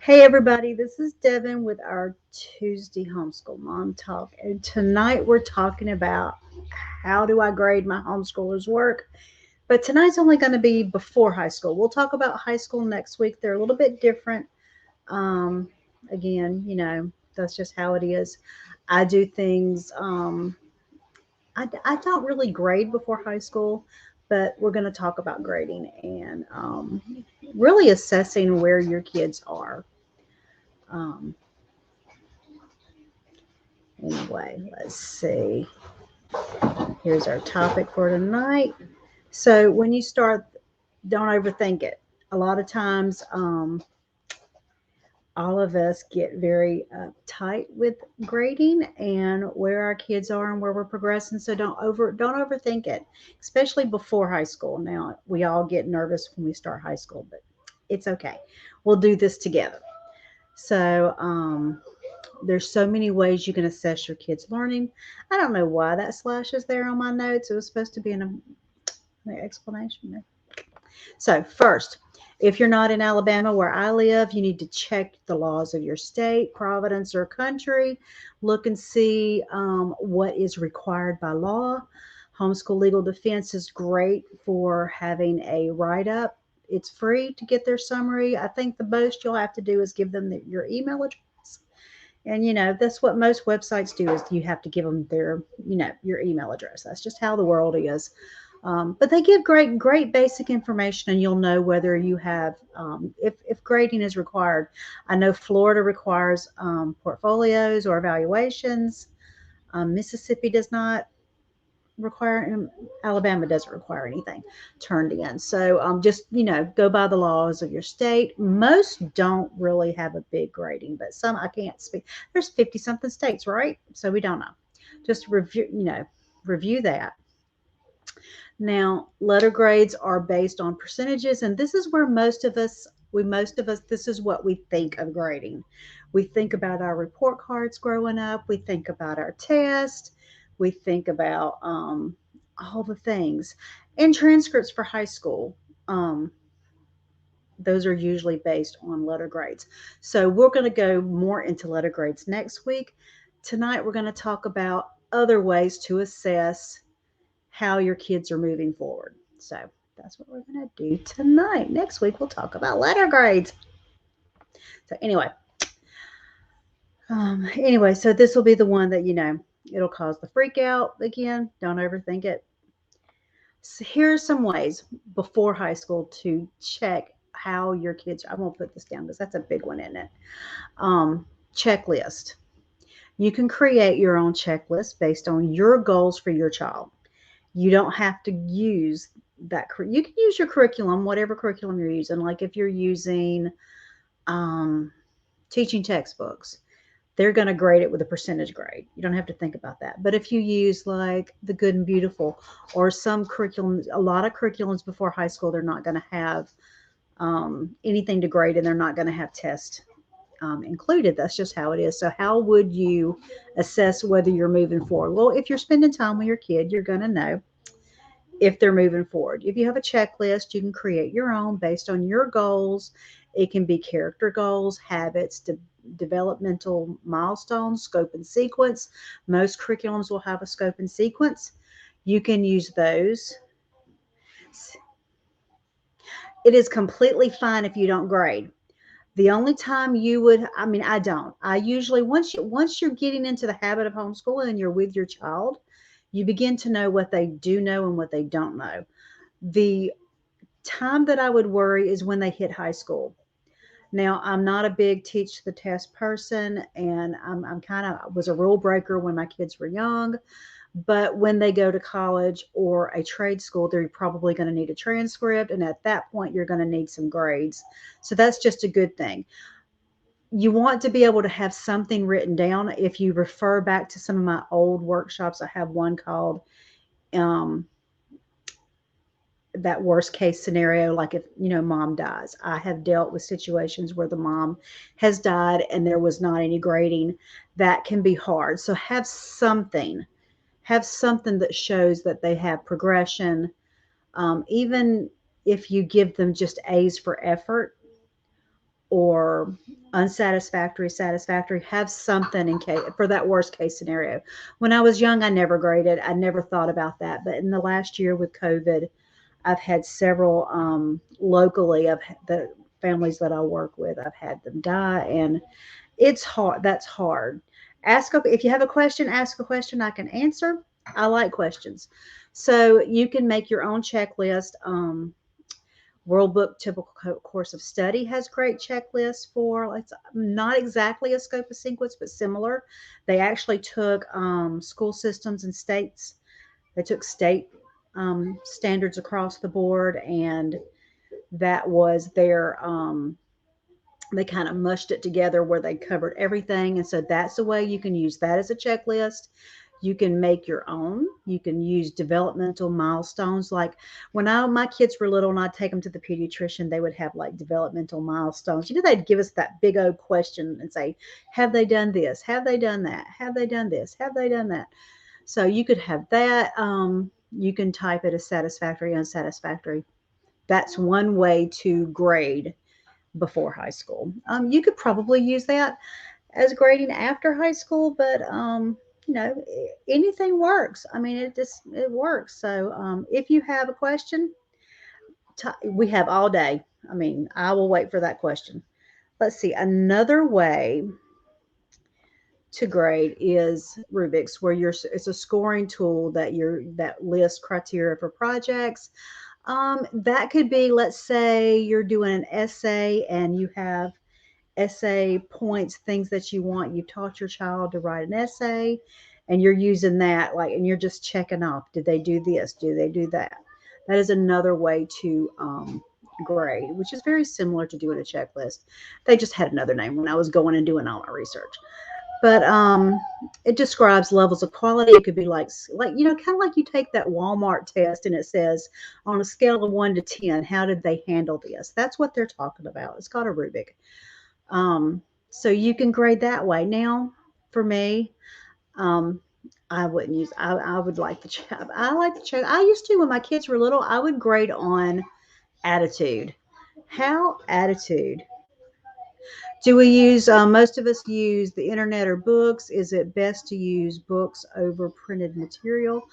Hey everybody, this is Devin with our Tuesday Homeschool Mom Talk. And tonight we're talking about how do I grade my homeschoolers' work. But tonight's only going to be before high school. We'll talk about high school next week. They're a little bit different. Um, Again, that's just how it is. I do things, I don't really grade before high school, but we're going to talk about grading and really assessing where your kids are. Um, Anyway, let's see. Here's our topic for tonight. So, when you start, don't overthink it. A lot of times, all of us get very tight with grading and where our kids are and where we're progressing. So don't overthink it, especially before high school. Now we all get nervous when we start high school, but it's okay. We'll do this together. So there's so many ways you can assess your kids' learning. I don't know why that slash is there on my notes. It was supposed to be an explanation. So, first, if you're not in Alabama where I live, you need to check the laws of your state, province, or country. Look and see what is required by law. Homeschool Legal Defense is great for having a write up. It's free to get their summary. I think the most you'll have to do is give them your email address. And that's what most websites do is you have to give them your email address. That's just how the world is. But they give great basic information, and you'll know whether you have if grading is required. I know Florida requires portfolios or evaluations. Mississippi does not require, and Alabama doesn't require anything turned in. So just go by the laws of your state. Most don't really have a big grading, but some I can't speak. There's 50 something states, right? So we don't know. Just review that. Now, letter grades are based on percentages, and this is where most of us, this is what we think of grading. We think about our report cards growing up, we think about our test, we think about all the things. And transcripts for high school, those are usually based on letter grades. So we're going to go more into letter grades next week. Tonight, we're going to talk about other ways to assess how your kids are moving forward. So that's what we're going to do tonight. Next week, we'll talk about letter grades. So, anyway, so this will be the one that, it'll cause the freak out again. Don't overthink it. So here are some ways before high school to check how your kids, I'm going to put this down because that's a big one, isn't it? Checklist. You can create your own checklist based on your goals for your child. You don't have to use that. You can use your curriculum, whatever curriculum you're using. Like if you're using teaching textbooks, they're going to grade it with a percentage grade. You don't have to think about that. But if you use like the Good and Beautiful or some curriculums, a lot of curriculums before high school, they're not going to have anything to grade and they're not going to have tests included. That's just how it is. So, how would you assess whether you're moving forward? Well, if you're spending time with your kid, you're going to know if they're moving forward. If you have a checklist, you can create your own based on your goals. It can be character goals, habits, developmental milestones, scope and sequence. Most curriculums will have a scope and sequence. You can use those. It is completely fine if you don't grade. The only time you would, I mean, I don't. I usually once you're getting into the habit of homeschooling and you're with your child, you begin to know what they do know and what they don't know. The time that I would worry is when they hit high school. Now, I'm not a big teach the test person, and I'm kind of was a rule breaker when my kids were young. But when they go to college or a trade school, they're probably going to need a transcript. And at that point, you're going to need some grades. So that's just a good thing. You want to be able to have something written down. If you refer back to some of my old workshops, I have one called um, that worst case scenario, like if mom dies. I have dealt with situations where the mom has died and there was not any grading. That can be hard. So have something that shows that they have progression. Even if you give them just A's for effort, or unsatisfactory, satisfactory, have something in case for that worst case scenario. When I was young, I never graded. I never thought about that. But in the last year with COVID, I've had several locally of the families that I work with. I've had them die, and it's hard. That's hard. If you have a question, ask a question I can answer. I like questions. So you can make your own checklist. World Book Typical Course of Study has great checklists for, it's not exactly a scope of sequence, but similar. They actually took school systems and states. They took state standards across the board, and that was their they kind of mushed it together where they covered everything. And so that's a way you can use that as a checklist. You can make your own. You can use developmental milestones. Like when my kids were little and I'd take them to the pediatrician, they would have like developmental milestones. They'd give us that big old question and say, have they done this? Have they done that? Have they done this? Have they done that? So you could have that. You can type it as satisfactory, unsatisfactory. That's one way to grade before high school. You could probably use that as grading after high school, but anything works. I mean, it works. So if you have a question, we have all day. I mean, I will wait for that question. Let's see. Another way to grade is Rubik's, where it's a scoring tool that lists criteria for projects. That could be, let's say you're doing an essay and you have essay points, things that you want. You taught your child to write an essay, and you're using that, and you're just checking off. Did they do this? Do they do that? That is another way to grade, which is very similar to doing a checklist. They just had another name when I was going and doing all my research. But it describes levels of quality. It could be kind of like you take that Walmart test and it says on a scale of 1 to 10, how did they handle this? That's what they're talking about. It's called a Rubik. So you can grade that way. Now, for me, um, I wouldn't use. I would like the check. I like the check. I used to when my kids were little. I would grade on attitude. How attitude? Do we use? Most of us use the internet or books. Is it best to use books over printed material?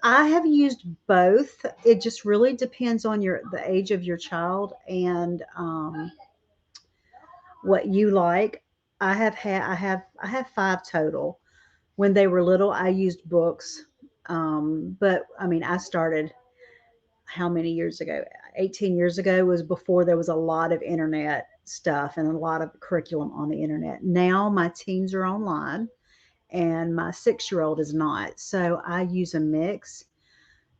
I have used both. It just really depends on the age of your child and what you like. I have five total. When they were little, I used books. But I mean, I started how many years ago? 18 years ago was before there was a lot of internet stuff and a lot of curriculum on the internet. Now my teens are online and my 6-year-old is not. So I use a mix.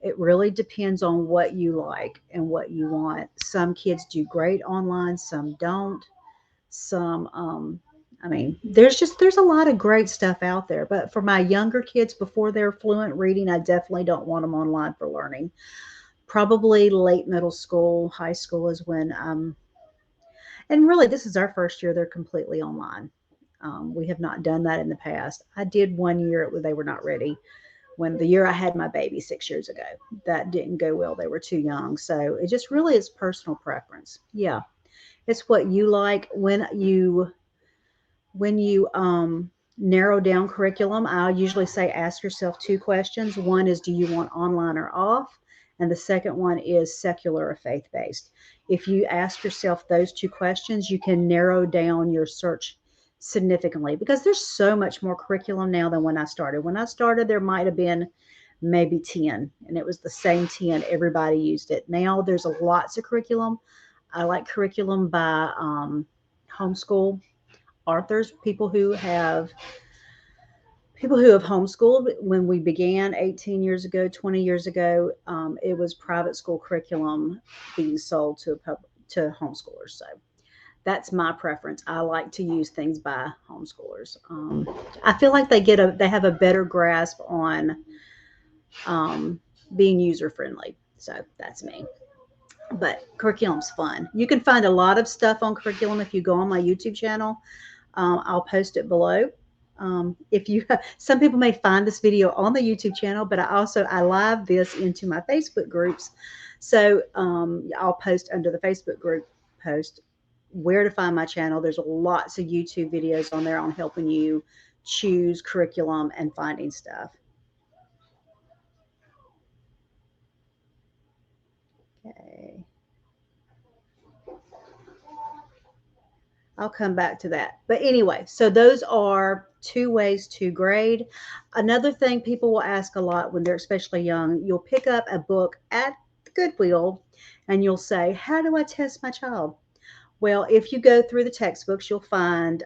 It really depends on what you like and what you want. Some kids do great online, some don't. Some I mean, there's a lot of great stuff out there, but for my younger kids before they're fluent reading, I definitely don't want them online for learning. Probably late middle school, high school is when and really this is our first year they're completely online. We have not done that in the past. I did one year they were not ready. When the year I had my baby 6 years ago, that didn't go well. They were too young. So it just really is personal preference. Yeah. It's what you like. When you narrow down curriculum, I usually say ask yourself two questions. One is, do you want online or off? And the second one is secular or faith-based. If you ask yourself those two questions, you can narrow down your search significantly because there's so much more curriculum now than when I started. When I started, there might have been maybe 10, and it was the same 10. Everybody used it. Now there's lots of curriculum. I like curriculum by homeschool authors, people who have homeschooled. When we began 18 years ago, 20 years ago, it was private school curriculum being sold to homeschoolers. So that's my preference. I like to use things by homeschoolers. I feel like they have a better grasp on being user friendly. So that's me. But curriculum's fun. You can find a lot of stuff on curriculum if you go on my YouTube channel. I'll post it below. If you, some people may find this video on the YouTube channel, but I live this into my Facebook groups. So I'll post under the Facebook group post where to find my channel. There's lots of YouTube videos on there on helping you choose curriculum and finding stuff. Okay. I'll come back to that. But anyway, so those are 2 ways to grade. Another thing people will ask a lot when they're especially young, you'll pick up a book at the Goodwill and you'll say, how do I test my child? Well, if you go through the textbooks, you'll find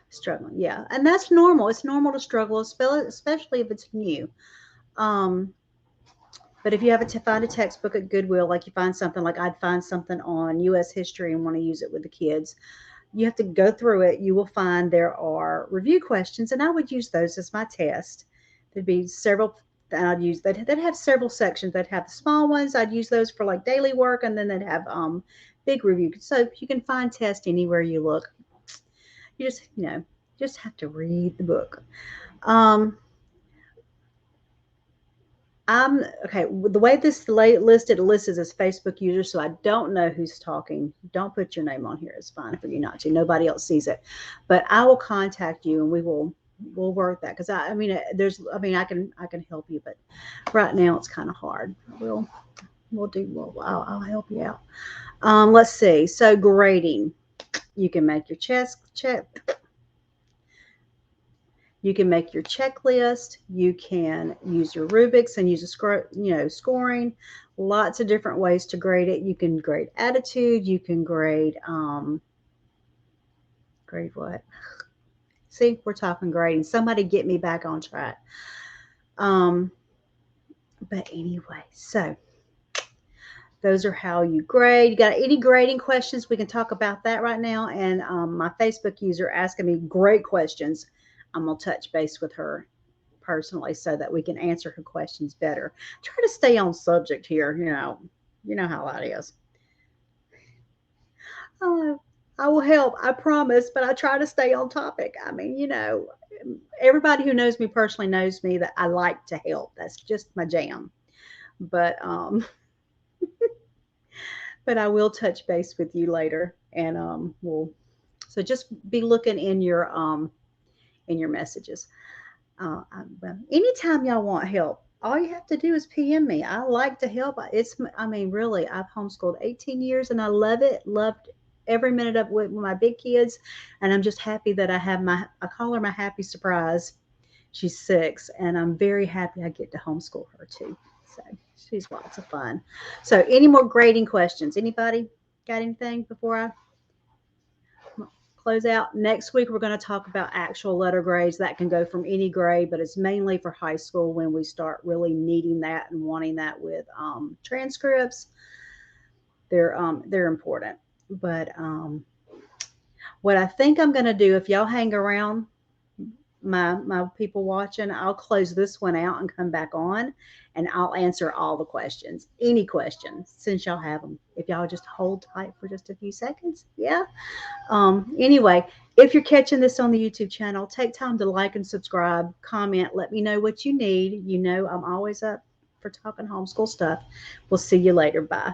struggling. Yeah. And that's normal. It's normal to struggle, especially if it's new. But if you have to find a textbook at Goodwill, like you find something like I'd find something on U.S. history and want to use it with the kids, you have to go through it. You will find there are review questions, and I would use those as my test. There'd be several that I'd use. They'd have several sections. They'd have the small ones. I'd use those for like daily work, and then they'd have big review. So you can find tests anywhere you look. You just have to read the book. I'm okay. The way this listed lists as Facebook user, so I don't know who's talking. Don't put your name on here. It's fine for you not to. Nobody else sees it, but I will contact you and we'll work that because I mean I can help you, but right now it's kind of hard. I'll help you out. Let's see. So grading, you can make your You can make your checklist. You can use your rubrics and use scoring. Lots of different ways to grade it. You can grade attitude. You can grade what? See, we're talking grading. Somebody get me back on track. But anyway, so those are how you grade. You got any grading questions? We can talk about that right now. And my Facebook user asking me great questions. I'm going to touch base with her personally so that we can answer her questions better. Try to stay on subject here. You know how that is. I will help, I promise, but I try to stay on topic. I mean, everybody who knows me personally knows me that I like to help. That's just my jam. But but I will touch base with you later, and so just be looking in your messages. Well, anytime y'all want help, all you have to do is PM me. I like to help. Really, I've homeschooled 18 years and I love it. Loved every minute of it with my big kids. And I'm just happy that I call her my happy surprise. She's 6 and I'm very happy I get to homeschool her too. So she's lots of fun. So any more grading questions? Anybody got anything before I close out? Next week, we're going to talk about actual letter grades. That can go from any grade, but it's mainly for high school when we start really needing that and wanting that with transcripts. They're important. But what I think I'm going to do, if y'all hang around, my people watching, I'll close this one out and come back on and I'll answer all the questions, any questions, since y'all have them. If y'all just hold tight for just a few seconds. Yeah. Anyway, if you're catching this on the YouTube channel, take time to like and subscribe, comment, let me know what you need. I'm always up for talking homeschool stuff. We'll see you later. Bye.